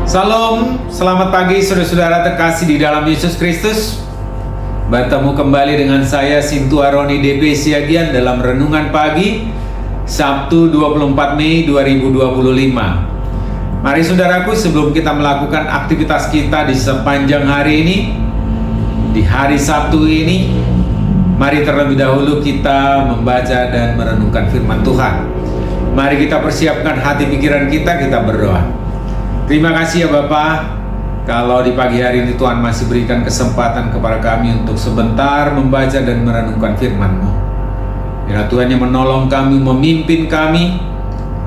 Salam, selamat pagi saudara-saudara terkasih di dalam Yesus Kristus. Bertemu kembali dengan saya Sintu Aroni DP Siagian dalam Renungan Pagi Sabtu 24 Mei 2025. Mari saudaraku, sebelum kita melakukan aktivitas kita di sepanjang hari ini, di hari Sabtu ini, mari terlebih dahulu kita membaca dan merenungkan firman Tuhan. Mari kita persiapkan hati pikiran kita berdoa. Terima kasih ya Bapa, kalau di pagi hari ini Tuhan masih berikan kesempatan kepada kami untuk sebentar membaca dan merenungkan firman-Mu. Biar Tuhan yang menolong kami, memimpin kami,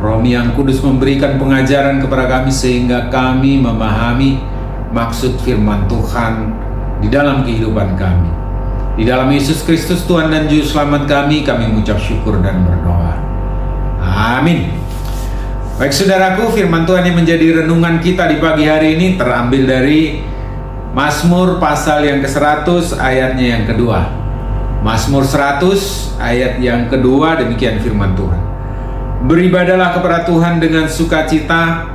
Roh yang Kudus memberikan pengajaran kepada kami sehingga kami memahami maksud firman Tuhan di dalam kehidupan kami. Di dalam Yesus Kristus Tuhan dan Juru Selamat kami mengucap syukur dan berdoa. Amin. Baik saudaraku, firman Tuhan yang menjadi renungan kita di pagi hari ini terambil dari Mazmur pasal yang ke-100 ayatnya yang kedua. Mazmur 100 ayat yang kedua, demikian firman Tuhan. Beribadalah kepada Tuhan dengan sukacita,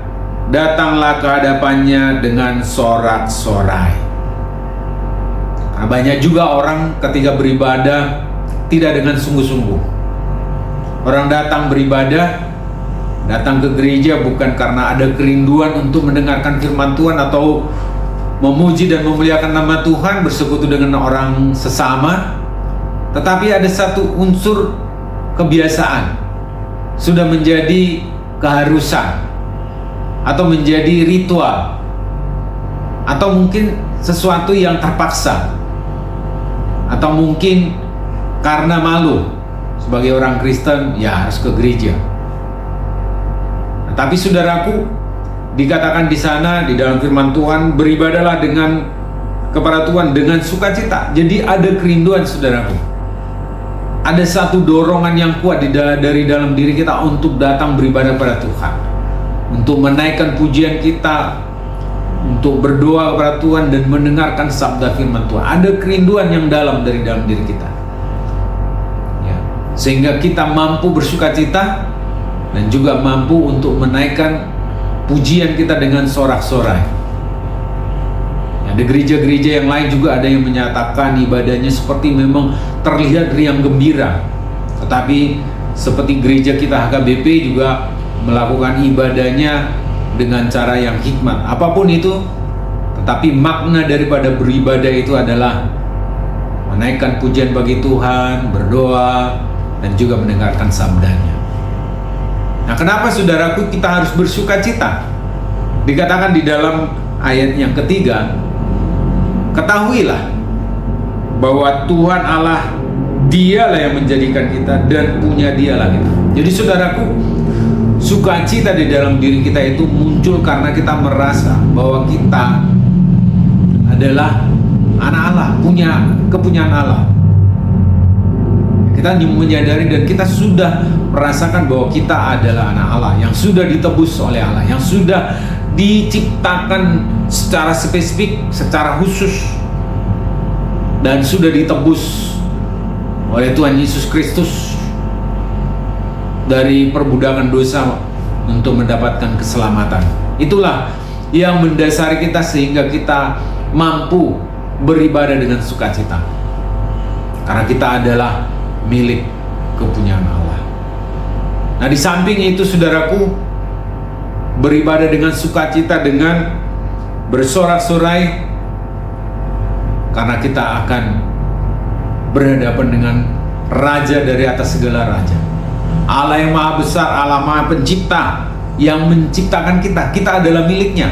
datanglah ke hadapannya dengan sorak-sorai. Nah, banyak juga orang ketika beribadah tidak dengan sungguh-sungguh. Orang datang beribadah, datang ke gereja bukan karena ada kerinduan untuk mendengarkan firman Tuhan atau memuji dan memuliakan nama Tuhan, bersekutu dengan orang sesama, tetapi ada satu unsur kebiasaan, sudah menjadi keharusan atau menjadi ritual, atau mungkin sesuatu yang terpaksa, atau mungkin karena malu sebagai orang Kristen ya harus ke gereja. Tapi saudaraku, dikatakan di sana di dalam firman Tuhan, beribadalah kepada Tuhan dengan sukacita. Jadi ada kerinduan saudaraku. Ada satu dorongan yang kuat dari dalam diri kita untuk datang beribadah pada Tuhan, untuk menaikkan pujian kita, untuk berdoa kepada Tuhan dan mendengarkan sabda firman Tuhan. Ada kerinduan yang dalam dari dalam diri kita, ya, sehingga kita mampu bersukacita dan juga mampu untuk menaikkan pujian kita dengan sorak-sorai. Ada gereja-gereja yang lain juga ada yang menyatakan ibadahnya seperti memang terlihat riang gembira. Tetapi seperti gereja kita HKBP juga melakukan ibadahnya dengan cara yang hikmat. Apapun itu, tetapi makna daripada beribadah itu adalah menaikkan pujian bagi Tuhan, berdoa, dan juga mendengarkan sabdanya. Nah, kenapa saudaraku kita harus bersukacita? Dikatakan di dalam ayat yang ketiga, ketahuilah bahwa Tuhan Allah, Dialah yang menjadikan kita dan punya Dialah kita. Jadi saudaraku, sukacita di dalam diri kita itu muncul karena kita merasa bahwa kita adalah anak Allah, punya kepunyaan Allah. Kita menyadari dan kita sudah merasakan bahwa kita adalah anak Allah yang sudah ditebus oleh Allah, yang sudah diciptakan secara spesifik, secara khusus, dan sudah ditebus oleh Tuhan Yesus Kristus dari perbudakan dosa untuk mendapatkan keselamatan. Itulah yang mendasari kita sehingga kita mampu beribadah dengan sukacita, karena kita adalah milik kepunyaan Allah. Nah, di samping itu saudaraku, beribadah dengan sukacita, dengan bersorak-sorai, karena kita akan berhadapan dengan Raja dari atas segala raja, Allah yang maha besar, Allah maha pencipta, yang menciptakan kita. Kita adalah miliknya.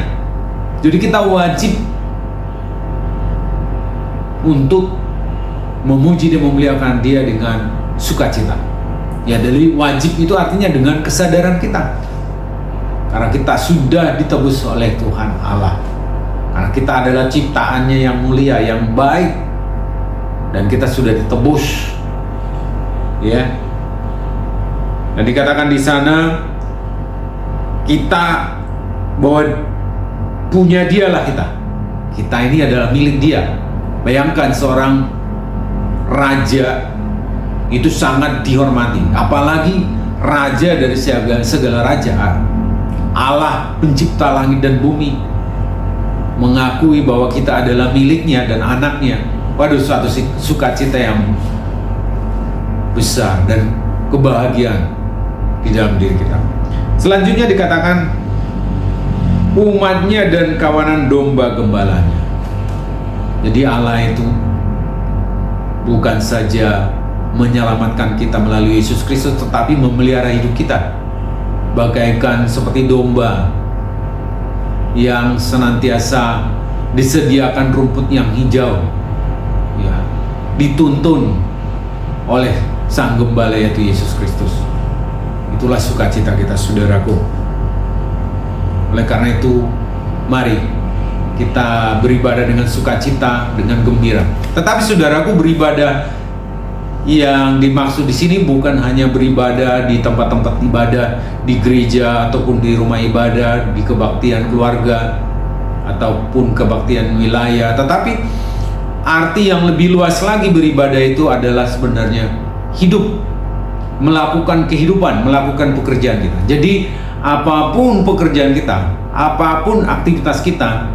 Jadi kita wajib untuk memuji dan memuliakan Dia dengan sukacita. Ya, dari wajib itu artinya dengan kesadaran kita, karena kita sudah ditebus oleh Tuhan Allah, karena kita adalah ciptaannya yang mulia, yang baik, dan kita sudah ditebus, ya. Dan dikatakan di sana kita bahwa punya Dialah kita. Kita ini adalah milik Dia. Bayangkan seorang raja itu sangat dihormati, apalagi raja dari segala raja, Allah pencipta langit dan bumi, mengakui bahwa kita adalah miliknya dan anaknya. Waduh, suatu sukacita yang besar dan kebahagiaan di dalam diri kita. Selanjutnya dikatakan umatnya dan kawanan domba gembalanya. Jadi Allah itu bukan saja menyelamatkan kita melalui Yesus Kristus, tetapi memelihara hidup kita bagaikan seperti domba yang senantiasa disediakan rumput yang hijau, ya, dituntun oleh Sang Gembala yaitu Yesus Kristus. Itulah sukacita kita, saudaraku. Oleh karena itu, mari kita beribadah dengan sukacita, dengan gembira. Tetapi saudaraku, beribadah yang dimaksud di sini bukan hanya beribadah di tempat-tempat ibadah, di gereja ataupun di rumah ibadah, di kebaktian keluarga ataupun kebaktian wilayah, tetapi arti yang lebih luas lagi beribadah itu adalah sebenarnya hidup, melakukan kehidupan, melakukan pekerjaan kita. Jadi apapun pekerjaan kita, apapun aktivitas kita,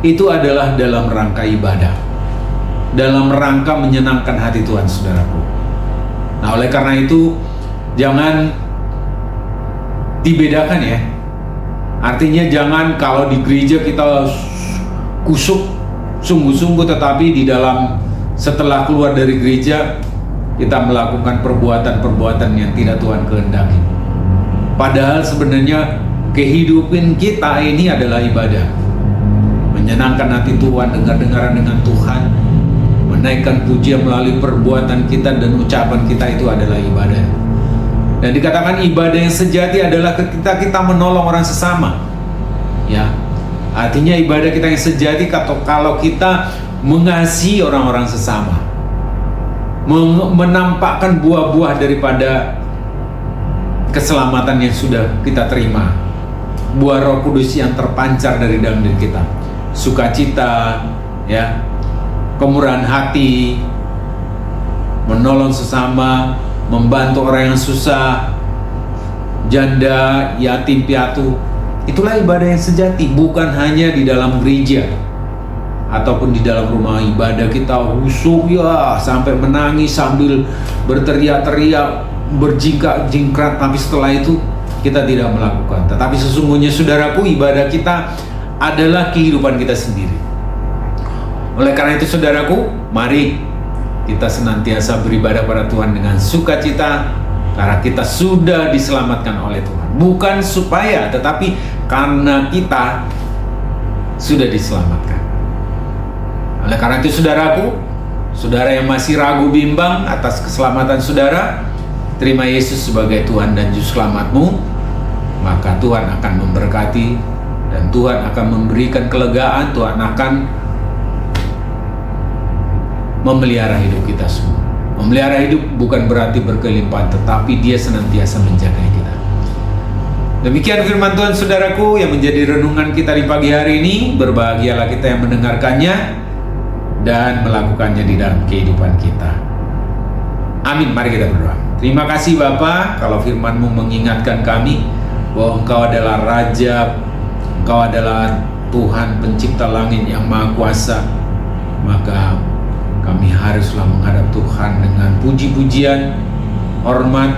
itu adalah dalam rangka ibadah, dalam rangka menyenangkan hati Tuhan, saudaraku. Nah, oleh karena itu jangan dibedakan ya. Artinya jangan kalau di gereja kita kusuk sungguh-sungguh, tetapi di dalam setelah keluar dari gereja kita melakukan perbuatan-perbuatan yang tidak Tuhan kehendaki. Padahal sebenarnya kehidupan kita ini adalah ibadah, menyenangkan hati Tuhan, dengar-dengaran dengan Tuhan, menaikkan pujian melalui perbuatan kita dan ucapan kita, itu adalah ibadah. Dan dikatakan ibadah yang sejati adalah ketika kita menolong orang sesama, ya. Artinya ibadah kita yang sejati kalau kita mengasihi orang-orang sesama, menampakkan buah-buah daripada keselamatan yang sudah kita terima, buah Roh Kudus yang terpancar dari dalam diri kita, sukacita, ya, kemurahan hati, menolong sesama, membantu orang yang susah, janda, yatim piatu. Itulah ibadah yang sejati, bukan hanya di dalam gereja ataupun di dalam rumah ibadah kita khusyuk ya sampai menangis sambil berteriak-teriak, berjingkrak-jingkrak, tapi setelah itu kita tidak melakukan. Tetapi sesungguhnya saudaraku, ibadah kita adalah kehidupan kita sendiri. Oleh karena itu saudaraku, mari kita senantiasa beribadah pada Tuhan dengan sukacita, karena kita sudah diselamatkan oleh Tuhan. Bukan supaya, tetapi karena kita sudah diselamatkan. Oleh karena itu saudaraku, saudara yang masih ragu bimbang atas keselamatan saudara, terima Yesus sebagai Tuhan dan Juru Selamatmu, maka Tuhan akan memberkati dan Tuhan akan memberikan kelegaan. Tuhan akan memelihara hidup kita semua. Memelihara hidup bukan berarti berkelimpahan, tetapi Dia senantiasa menjaga kita. Demikian firman Tuhan saudaraku yang menjadi renungan kita di pagi hari ini. Berbahagialah kita yang mendengarkannya dan melakukannya di dalam kehidupan kita. Amin. Mari kita berdoa. Terima kasih Bapa, kalau firman-Mu mengingatkan kami bahwa Engkau adalah Raja, Engkau adalah Tuhan pencipta langit yang Maha Kuasa. Maka kami haruslah menghadap Tuhan dengan puji-pujian, hormat,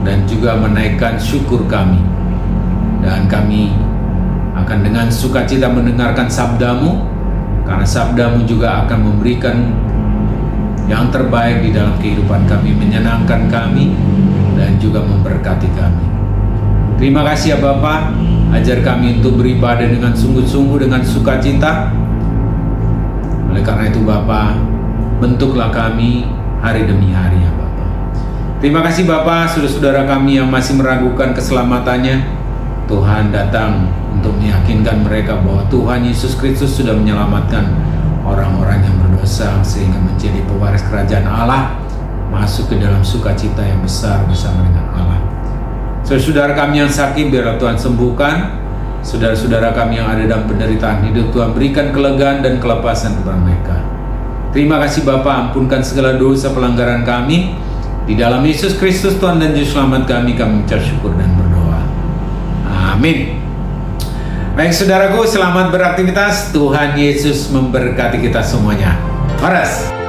dan juga menaikkan syukur kami. Dan kami akan dengan sukacita mendengarkan sabda-Mu, karena sabda-Mu juga akan memberikan yang terbaik di dalam kehidupan kami, menyenangkan kami, dan juga memberkati kami. Terima kasih ya Bapa, ajar kami untuk beribadah dengan sungguh-sungguh, dengan sukacita. Oleh karena itu Bapa, bentuklah kami hari demi hari ya Bapa. Terima kasih Bapa, saudara-saudara kami yang masih meragukan keselamatannya, Tuhan datang untuk meyakinkan mereka bahwa Tuhan Yesus Kristus sudah menyelamatkan orang-orang yang berdosa sehingga menjadi pewaris kerajaan Allah, masuk ke dalam sukacita yang besar bersama dengan Allah. Saudara-saudara kami yang sakit, biarlah Tuhan sembuhkan. Saudara-saudara kami yang ada dalam penderitaan hidup, Tuhan berikan kelegaan dan kelepasan kepada mereka. Terima kasih Bapa, ampunkan segala dosa pelanggaran kami. Di dalam Yesus Kristus Tuhan dan Juru Selamat kami mengucap syukur dan berdoa. Amin. Baik saudaraku, selamat beraktivitas. Tuhan Yesus memberkati kita semuanya. Horas.